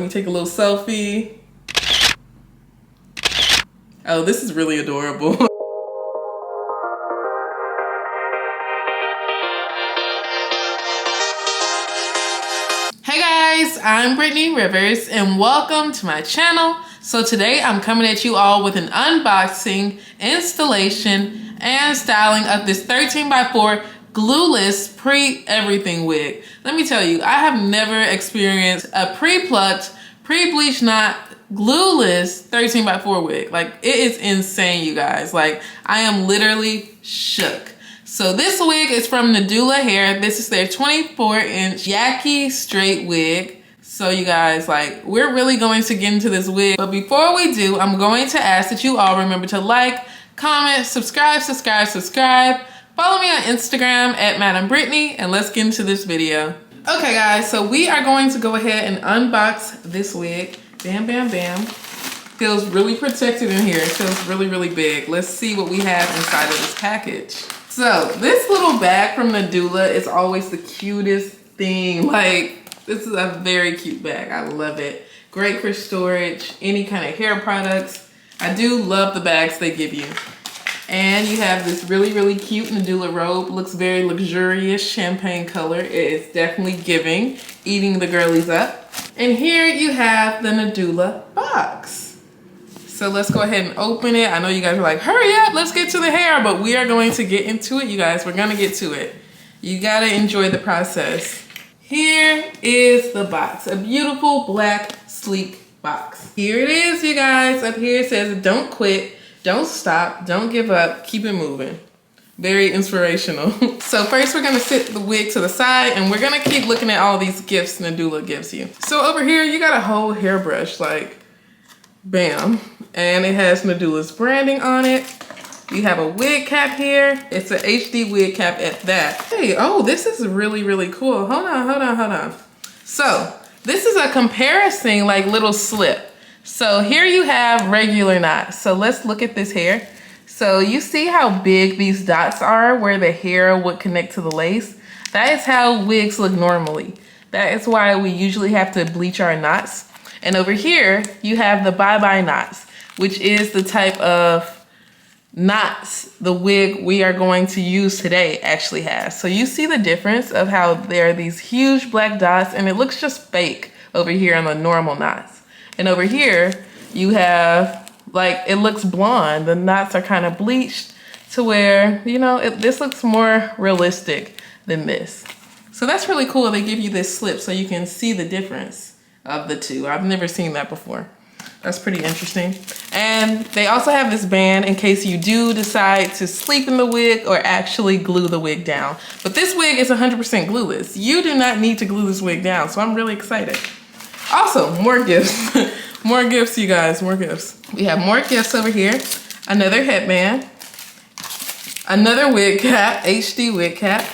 Let me take a little selfie. Oh, this is really adorable. Hey guys, I'm Brittany Rivers and welcome to my channel. So today I'm coming at you all with an unboxing, installation, and styling of this 13x4 glueless Pre-Everything wig. Let me tell you, I have never experienced a pre-plucked, pre-bleached knot, glueless 13x4 wig. Like, it is insane, you guys. Like, I am literally shook. So this wig is from Nadula Hair. This is their 24-inch Yaki straight wig. So you guys, like, we're really going to get into this wig. But before we do, I'm going to ask that you all remember to like, comment, subscribe. Follow me on Instagram at Madam Brittany, and let's get into this video. Okay guys, so we are going to go ahead and unbox this wig. Bam, bam, bam. Feels really protected in here. It feels really, really big. Let's see what we have inside of this package. So this little bag from Nadula is always the cutest thing. Like, this is a very cute bag. I love it. Great for storage, any kind of hair products. I do love the bags they give you. And you have this really, really cute Nadula robe. Looks very luxurious, champagne color. It is definitely giving, eating the girlies up. And here you have the Nadula box. So let's go ahead and open it. I know you guys are like, hurry up, let's get to the hair, but we are going to get into it, you guys. We're gonna get to it. You gotta enjoy the process. Here is the box, a beautiful black, sleek box. Here it is, you guys. Up here it says, don't quit, don't stop, don't give up, keep it moving. Very inspirational. So first we're gonna sit the wig to the side and we're gonna keep looking at all these gifts Nadula gives you. So over here you got a whole hairbrush, like, bam. And it has Nadula's branding on it. You have a wig cap here. It's an HD wig cap at that. Hey, oh, this is really, really cool. Hold on. So this is a comparison, like, little slip. So here you have regular knots. So let's look at this hair. So you see how big these dots are where the hair would connect to the lace? That is how wigs look normally. That is why we usually have to bleach our knots. And over here, you have the bye-bye knots, which is the type of knots the wig we are going to use today actually has. So you see the difference of how there are these huge black dots and it looks just fake over here on the normal knots. And over here, you have, like, it looks blonde. The knots are kind of bleached to where, you know, this looks more realistic than this. So that's really cool. They give you this slip so you can see the difference of the two. I've never seen that before. That's pretty interesting. And they also have this band in case you do decide to sleep in the wig or actually glue the wig down. But this wig is 100% glueless. You do not need to glue this wig down, so I'm really excited. Also, more gifts. More gifts, you guys, more gifts. We have more gifts over here. Another headband. Another wig cap, HD wig cap.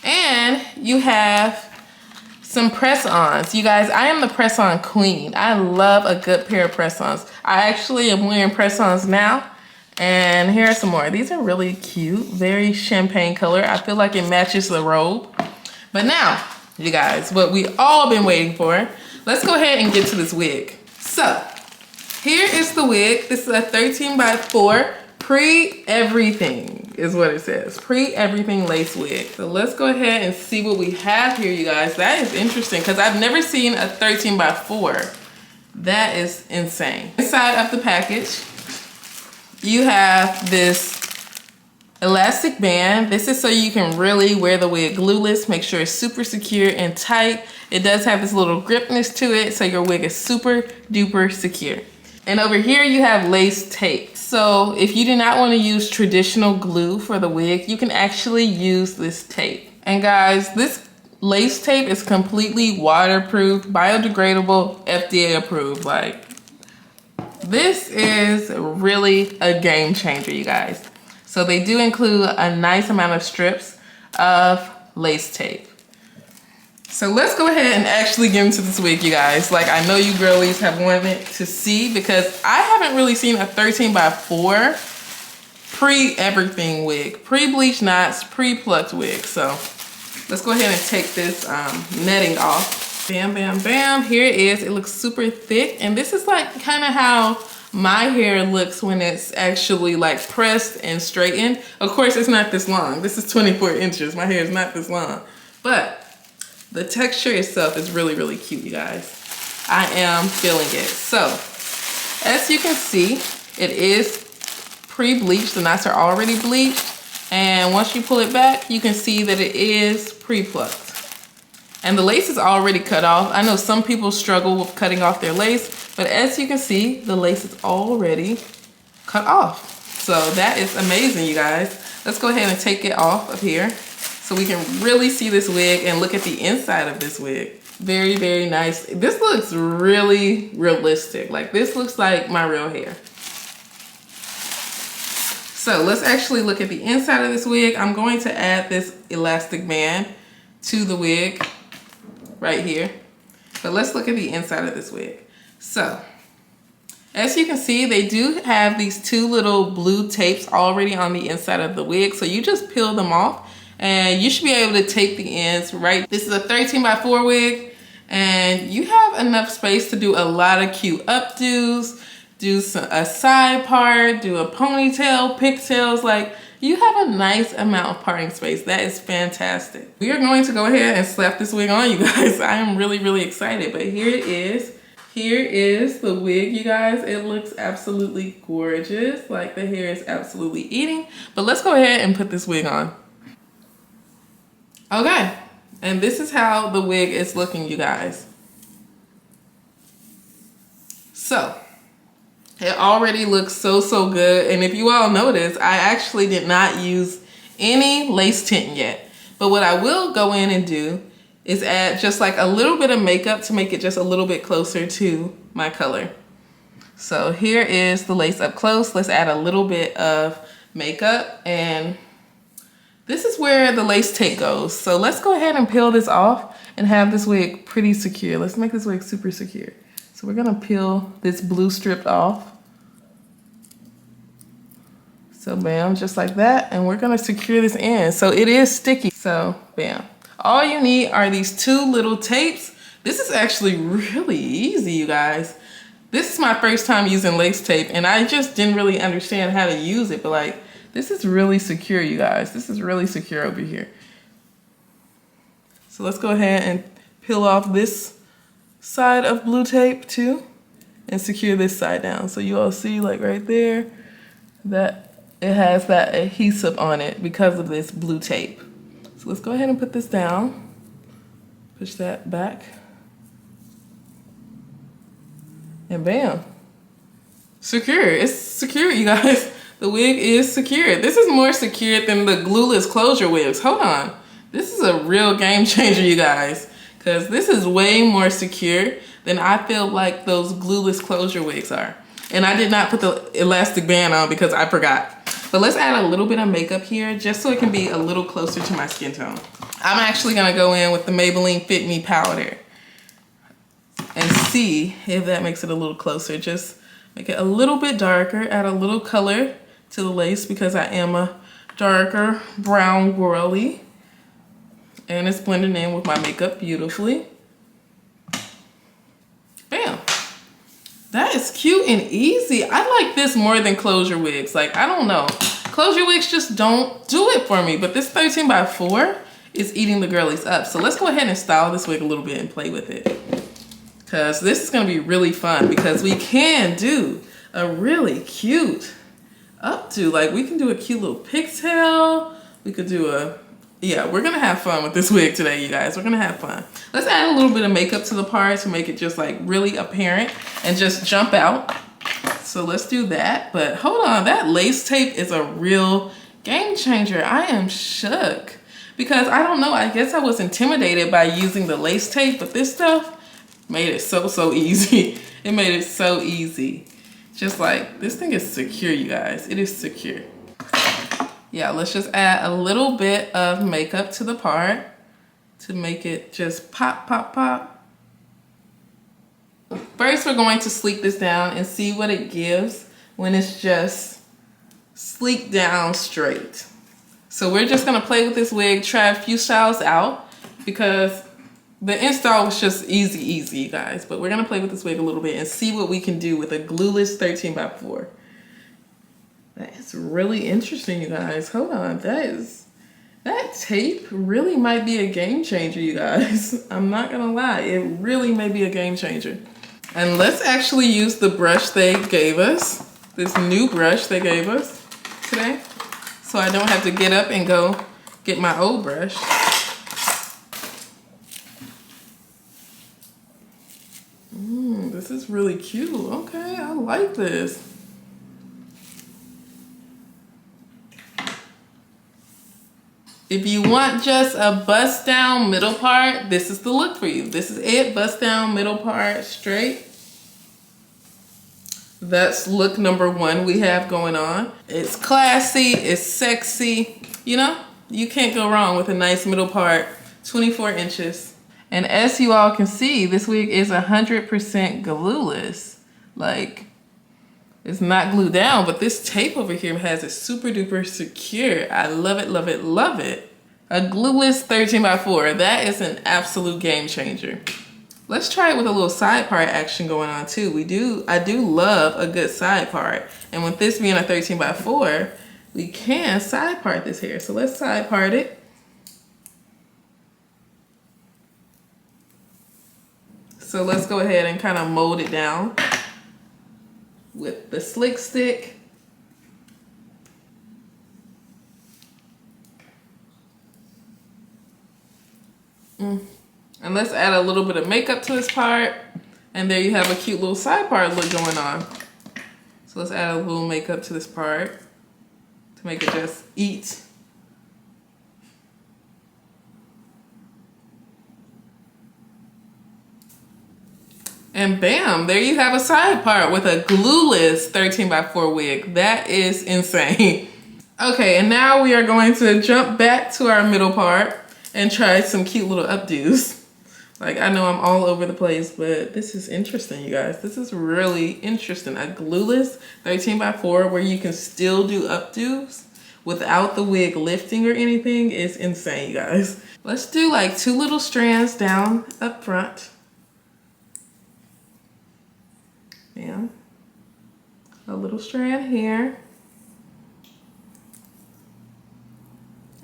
And you have some press-ons. You guys, I am the press-on queen. I love a good pair of press-ons. I actually am wearing press-ons now. And here are some more. These are really cute, very champagne color. I feel like it matches the robe. But now, you guys, what we all been waiting for, let's go ahead and get to this wig. So, here is the wig. This is a 13x4 Pre-Everything is what it says. Pre-Everything lace wig. So let's go ahead and see what we have here, you guys. That is interesting because I've never seen a 13x4. That is insane. Inside of the package, you have this elastic band. This is so you can really wear the wig glueless, make sure it's super secure and tight. It does have this little gripness to it, so your wig is super duper secure. And over here you have lace tape. So if you do not want to use traditional glue for the wig, you can actually use this tape. And guys, this lace tape is completely waterproof, biodegradable, FDA approved. Like, this is really a game changer, you guys. So they do include a nice amount of strips of lace tape. So let's go ahead and actually get into this wig, you guys. Like, I know you girlies have wanted to see because I haven't really seen a 13x4 pre-everything wig, pre-bleached knots, pre-plucked wig. So let's go ahead and take this netting off. Bam, bam, bam. Here it is. It looks super thick. And this is like kind of how my hair looks when it's actually like pressed and straightened. Of course, it's not this long. This is 24 inches. My hair is not this long. But the texture itself is really, really cute, you guys. I am feeling it. So, as you can see, it is pre-bleached. The knots are already bleached. And once you pull it back, you can see that it is pre-plucked. And the lace is already cut off. I know some people struggle with cutting off their lace, but as you can see, the lace is already cut off. So that is amazing, you guys. Let's go ahead and take it off of here so we can really see this wig and look at the inside of this wig. Very, very nice. This looks really realistic. Like this looks like my real hair. So let's actually look at the inside of this wig. I'm going to add this elastic band to the wig right here. But let's look at the inside of this wig. So, as you can see, they do have these two little blue tapes already on the inside of the wig. So you just peel them off and you should be able to take the ends, right? This is a 13x4 wig and you have enough space to do a lot of cute updos, do a side part, do a ponytail, pigtails, like you have a nice amount of parting space. That is fantastic. We are going to go ahead and slap this wig on, you guys. I am really, really excited, but here it is. Here is the wig, you guys. It looks absolutely gorgeous. Like the hair is absolutely eating, but let's go ahead and put this wig on. Okay, and this is how the wig is looking, you guys. So, it already looks so, so good. And if you all notice, I actually did not use any lace tint yet. But what I will go in and do is add just like a little bit of makeup to make it just a little bit closer to my color. So here is the lace up close. Let's add a little bit of makeup. And this is where the lace tape goes. So let's go ahead and peel this off and have this wig pretty secure. Let's make this wig super secure. So we're gonna peel this blue strip off. So bam, just like that. And we're gonna secure this in. So it is sticky, so bam. All you need are these two little tapes. This is actually really easy, you guys. This is my first time using lace tape and I just didn't really understand how to use it, but like, this is really secure, you guys. This is really secure over here. So let's go ahead and peel off this side of blue tape too and secure this side down. So you all see like right there that it has that adhesive on it because of this blue tape. So let's go ahead and put this down. Push that back. And bam. Secure. It's secure, you guys. The wig is secure. This is more secure than the glueless closure wigs. Hold on. This is a real game changer, you guys. Because this is way more secure than I feel like those glueless closure wigs are. And I did not put the elastic band on because I forgot. But let's add a little bit of makeup here just so it can be a little closer to my skin tone. I'm actually gonna go in with the Maybelline Fit Me powder and see if that makes it a little closer. Just make it a little bit darker, add a little color to the lace because I am a darker brown girly. And it's blending in with my makeup beautifully. Bam. That is cute and easy. I like this more than closure wigs. Like, I don't know. Closure wigs just don't do it for me. But this 13x4 is eating the girlies up. So let's go ahead and style this wig a little bit and play with it. Because this is going to be really fun because we can do a really cute updo. Like, we can do a cute little pigtail. We could do a... Yeah, we're gonna have fun with this wig today, you guys. We're gonna have fun. Let's add a little bit of makeup to the part to make it just like really apparent and just jump out. So let's do that. But hold on, that lace tape is a real game changer. I am shook because I don't know, I guess I was intimidated by using the lace tape, but this stuff made it so easy. It made it so easy. Just like, this thing is secure, you guys. It is secure. Yeah, let's just add a little bit of makeup to the part to make it just pop, pop, pop. First, we're going to sleek this down and see what it gives when it's just sleek down straight. So we're just gonna play with this wig, try a few styles out because The install was just easy, you guys. But we're gonna play with this wig a little bit and see what we can do with a glueless 13x4. That is really interesting, you guys. Hold on, that tape really might be a game changer, you guys. I'm not gonna lie, it really may be a game changer. And let's actually use the brush they gave us, this new brush they gave us today, so I don't have to get up and go get my old brush. This is really cute. Okay, I like this. If you want just a bust down middle part, this is the look for you. This is it, bust down middle part straight. That's look number one we have going on. It's classy, it's sexy. You know, you can't go wrong with a nice middle part, 24 inches. And as you all can see, this wig is 100% glueless. Like, it's not glued down, but this tape over here has it super duper secure. I love it, love it, love it. A glueless 13x4, that is an absolute game changer. Let's try it with a little side part action going on too. I do love a good side part. And with this being a 13x4, we can side part this hair. So let's side part it. So let's go ahead and kind of mold it down with the slick stick. And let's add a little bit of makeup to this part. And there you have a cute little side part look going on. So let's add a little makeup to this part to make it just eat. And bam, there you have a side part with a glueless 13x4 wig. That is insane. Okay, and now we are going to jump back to our middle part and try some cute little updos. Like, I know I'm all over the place, but this is interesting, you guys. This is really interesting. A glueless 13x4 where you can still do updos without the wig lifting or anything is insane, you guys. Let's do like 2 little strands down up front. Yeah. A little strand here.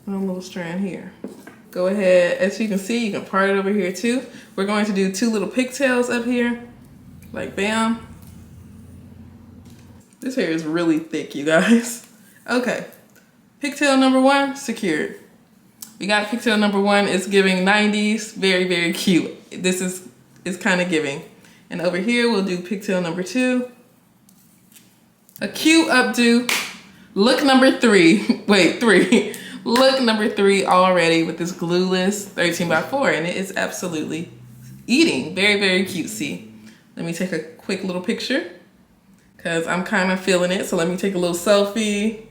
And a little strand here. Go ahead, as you can see, you can part it over here too. We're going to do 2 little pigtails up here, like bam. This hair is really thick, you guys. Okay, pigtail number 1 secured. We got pigtail number 1. It's giving 90s, very, very cute. This is kind of giving. And over here, we'll do pigtail number 2. A cute updo. Look number 3. Wait, 3. Look number 3 already with this glueless 13x4. And it is absolutely eating. Very, very cutesy. Let me take a quick little picture because I'm kind of feeling it. So let me take a little selfie.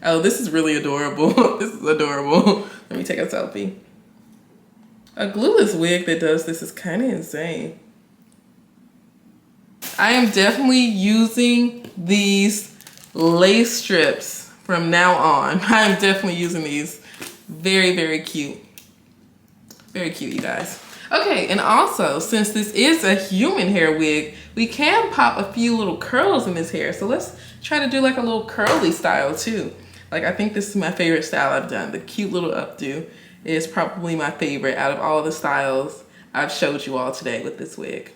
Oh, this is really adorable. This is adorable. Let me take a selfie. A glueless wig that does this is kind of insane. I am definitely using these lace strips from now on. I'm definitely using these. Very, very cute. Very cute, you guys. Okay, and also, since this is a human hair wig, we can pop a few little curls in this hair. So let's try to do like a little curly style too. Like, I think this is my favorite style I've done. The cute little updo is probably my favorite out of all the styles I've showed you all today with this wig.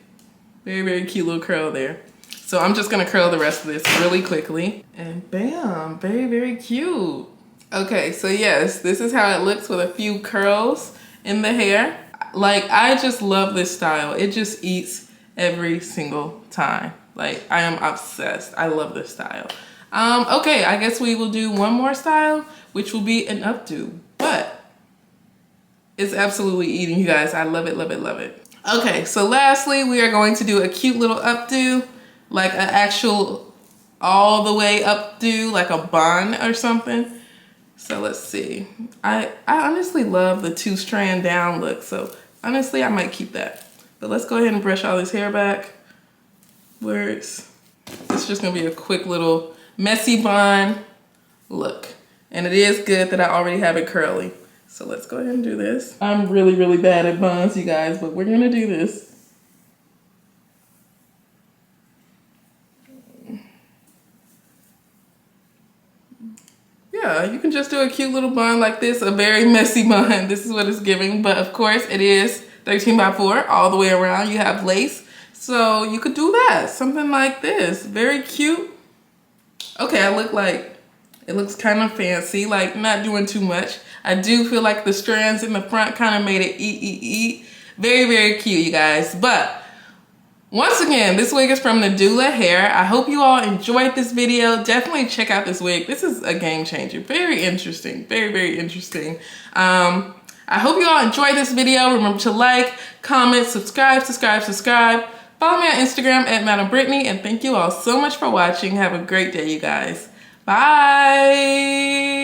Very, very cute little curl there. So I'm just gonna curl the rest of this really quickly. And bam, very, very cute. Okay, so yes, this is how it looks with a few curls in the hair. Like, I just love this style. It just eats every single time. Like, I am obsessed. I love this style. Okay, I guess we will do one more style, which will be an updo. But it's absolutely eating, you guys. I love it, love it, love it. Okay, so lastly, we are going to do a cute little updo, like an actual all the way updo, like a bun or something. So let's see. I honestly love the 2-strand down look, so honestly, I might keep that. But let's go ahead and brush all this hair back. It's just gonna be a quick little messy bun look. And it is good that I already have it curly. So let's go ahead and do this. I'm really, really bad at buns, you guys, but we're gonna do this. Yeah, you can just do a cute little bun like this, a very messy bun. This is what it's giving, but of course it is 13 by 4 all the way around. You have lace, so you could do that, something like this. Very cute. Okay, it looks kind of fancy, like not doing too much. I do feel like the strands in the front kind of made it eat. Very, very cute, you guys. But once again, this wig is from Nadula Hair. I hope you all enjoyed this video. Definitely check out this wig. This is a game changer. Very interesting. Very, very interesting. I hope you all enjoyed this video. Remember to like, comment, subscribe. Follow me on Instagram at Madam Brittany. And thank you all so much for watching. Have a great day, you guys. Bye.